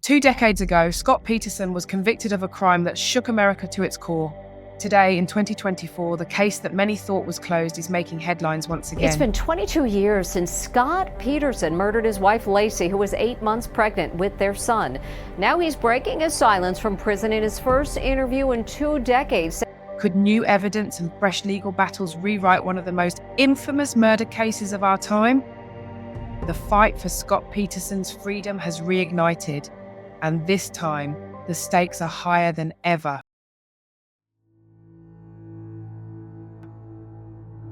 2 decades ago, Scott Peterson was convicted of a crime that shook America to its core. Today, in 2024, the case that many thought was closed is making headlines once again. It's been 22 years since Scott Peterson murdered his wife Laci, who was 8 months pregnant with their son. Now he's breaking his silence from prison in his first interview in 2 decades. Could new evidence and fresh legal battles rewrite one of the most infamous murder cases of our time? The fight for Scott Peterson's freedom has reignited, and this time, the stakes are higher than ever.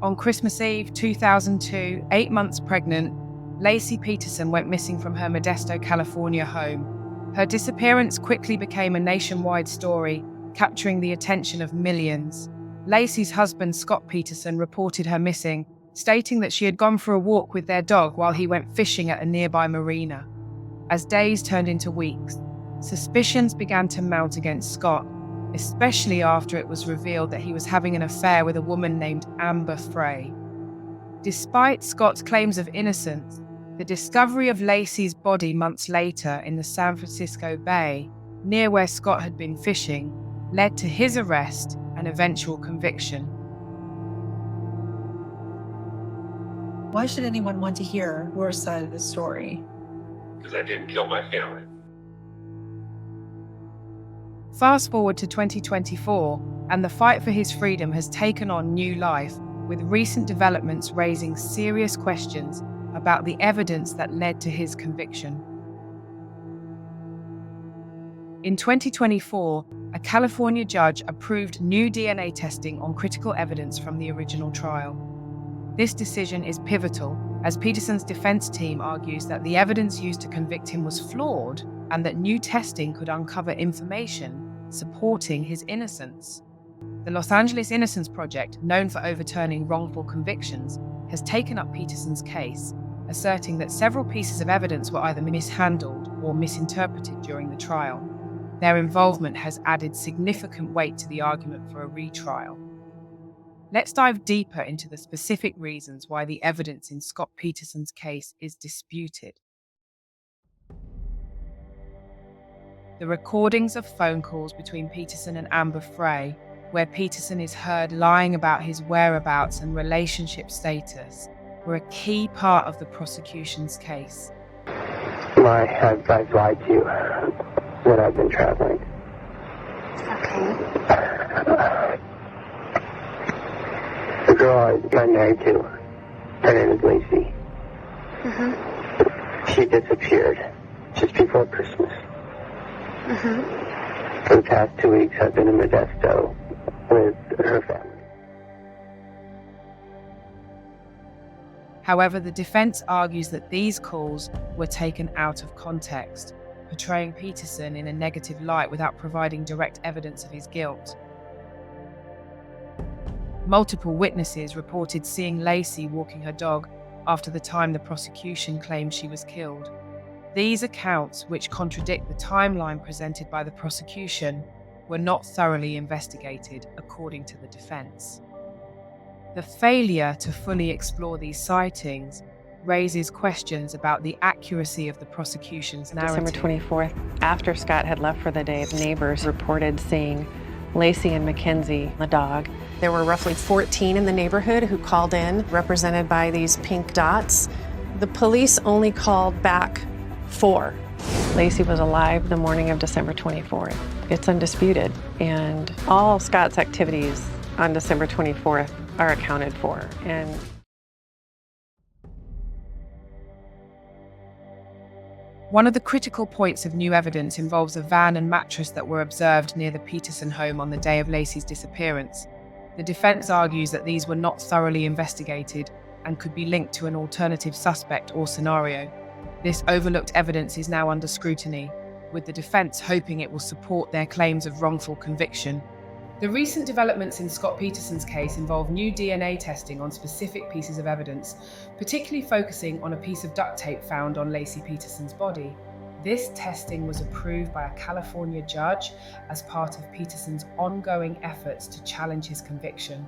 On Christmas Eve 2002, 8 months pregnant, Laci Peterson went missing from her Modesto, California home. Her disappearance quickly became a nationwide story, capturing the attention of millions. Laci's husband, Scott Peterson, reported her missing, stating that she had gone for a walk with their dog while he went fishing at a nearby marina. As days turned into weeks, suspicions began to mount against Scott, especially after it was revealed that he was having an affair with a woman named Amber Frey. Despite Scott's claims of innocence, the discovery of Laci's body months later in the San Francisco Bay, near where Scott had been fishing, led to his arrest and eventual conviction. Why should anyone want to hear your side of the story? Because I didn't kill my family. Fast forward to 2024, and the fight for his freedom has taken on new life, with recent developments raising serious questions about the evidence that led to his conviction. In 2024, a California judge approved new DNA testing on critical evidence from the original trial. This decision is pivotal, as Peterson's defense team argues that the evidence used to convict him was flawed and that new testing could uncover information supporting his innocence. The Los Angeles Innocence Project, known for overturning wrongful convictions, has taken up Peterson's case, asserting that several pieces of evidence were either mishandled or misinterpreted during the trial. Their involvement has added significant weight to the argument for a retrial. Let's dive deeper into the specific reasons why the evidence in Scott Peterson's case is disputed. The recordings of phone calls between Peterson and Amber Frey, where Peterson is heard lying about his whereabouts and relationship status, were a key part of the prosecution's case. I've lied to you when I've been traveling. Okay. The girl I'm married to, her name is Laci. She disappeared just before Christmas. For the past 2 weeks, I've been in Modesto with her family. However, the defense argues that these calls were taken out of context, portraying Peterson in a negative light without providing direct evidence of his guilt. Multiple witnesses reported seeing Laci walking her dog after the time the prosecution claimed she was killed. These accounts, which contradict the timeline presented by the prosecution, were not thoroughly investigated, according to the defense. The failure to fully explore these sightings raises questions about the accuracy of the prosecution's narrative. December 24th, after Scott had left for the day, neighbors reported seeing Laci and Mackenzie, the dog. There were roughly 14 in the neighborhood who called in, represented by these pink dots. The police only called back 4. Laci was alive the morning of December 24th. It's undisputed, and all Scott's activities on December 24th are accounted for. And one of the critical points of new evidence involves a van and mattress that were observed near the Peterson home on the day of Laci's disappearance. The defense argues that these were not thoroughly investigated and could be linked to an alternative suspect or scenario. This overlooked evidence is now under scrutiny, with the defense hoping it will support their claims of wrongful conviction. The recent developments in Scott Peterson's case involve new DNA testing on specific pieces of evidence, particularly focusing on a piece of duct tape found on Laci Peterson's body. This testing was approved by a California judge as part of Peterson's ongoing efforts to challenge his conviction.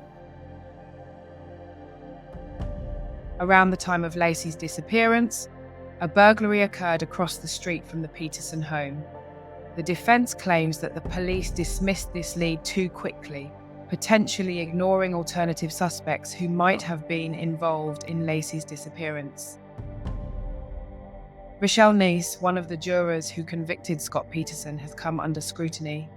Around the time of Laci's disappearance, a burglary occurred across the street from the Peterson home. The defense claims that the police dismissed this lead too quickly, potentially ignoring alternative suspects who might have been involved in Laci's disappearance. Richelle Neese, one of the jurors who convicted Scott Peterson, has come under scrutiny.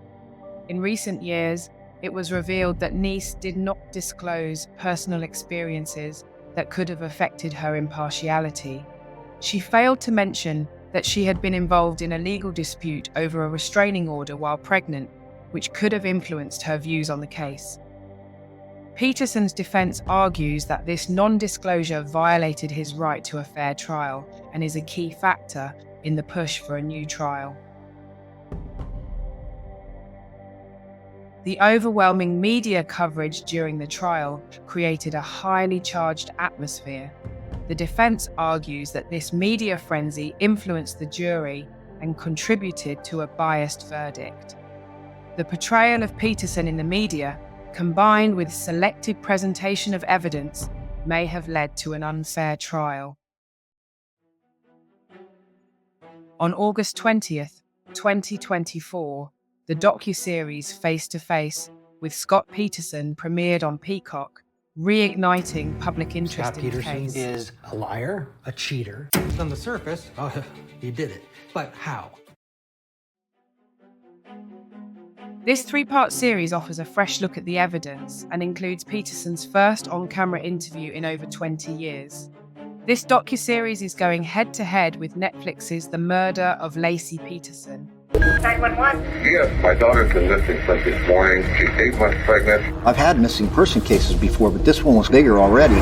In recent years, it was revealed that Neese did not disclose personal experiences that could have affected her impartiality. She failed to mention that she had been involved in a legal dispute over a restraining order while pregnant, which could have influenced her views on the case. Peterson's defense argues that this non-disclosure violated his right to a fair trial and is a key factor in the push for a new trial. The overwhelming media coverage during the trial created a highly charged atmosphere. The defense argues that this media frenzy influenced the jury and contributed to a biased verdict. The portrayal of Peterson in the media, combined with selective presentation of evidence, may have led to an unfair trial. On August 20th, 2024, the docuseries Face to Face with Scott Peterson premiered on Peacock, reigniting public interest in the case. Scott Peterson is a liar, a cheater. On the surface, he did it. But how? This three-part series offers a fresh look at the evidence and includes Peterson's first on-camera interview in over 20 years. This docuseries is going head-to-head with Netflix's The Murder of Laci Peterson. 911? Yes, my daughter's been missing since this morning. She's 8 months pregnant. I've had missing person cases before, but this one was bigger already.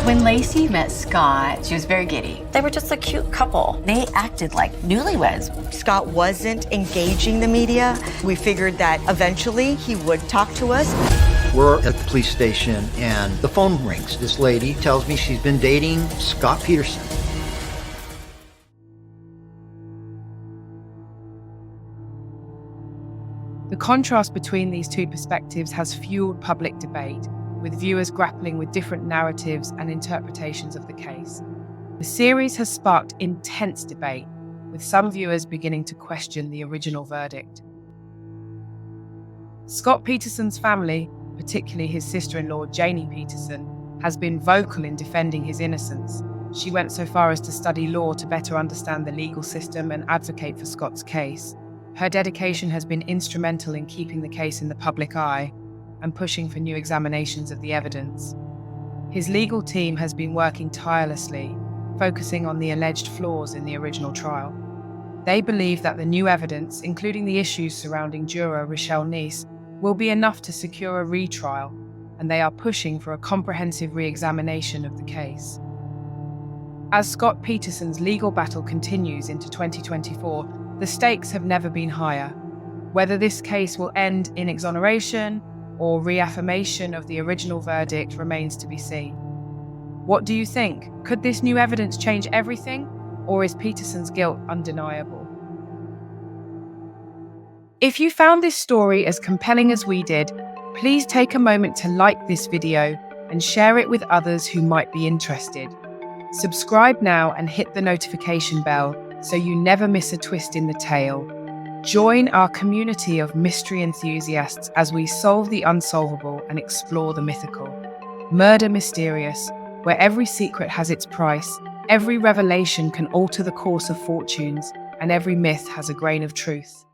When Laci met Scott, she was very giddy. They were just a cute couple. They acted like newlyweds. Scott wasn't engaging the media. We figured that eventually he would talk to us. We're at the police station and the phone rings. This lady tells me she's been dating Scott Peterson. The contrast between these two perspectives has fueled public debate, with viewers grappling with different narratives and interpretations of the case. The series has sparked intense debate, with some viewers beginning to question the original verdict. Scott Peterson's family, particularly his sister-in-law Janie Peterson, has been vocal in defending his innocence. She went so far as to study law to better understand the legal system and advocate for Scott's case. Her dedication has been instrumental in keeping the case in the public eye and pushing for new examinations of the evidence. His legal team has been working tirelessly, focusing on the alleged flaws in the original trial. They believe that the new evidence, including the issues surrounding juror Richelle Neese, will be enough to secure a retrial, and they are pushing for a comprehensive re-examination of the case. As Scott Peterson's legal battle continues into 2024, the stakes have never been higher. Whether this case will end in exoneration or reaffirmation of the original verdict remains to be seen. What do you think? Could this new evidence change everything, or is Peterson's guilt undeniable? If you found this story as compelling as we did, please take a moment to like this video and share it with others who might be interested. Subscribe now and hit the notification bell so you never miss a twist in the tale. Join our community of mystery enthusiasts as we solve the unsolvable and explore the mythical. Murder Mysterious, where every secret has its price, every revelation can alter the course of fortunes, and every myth has a grain of truth.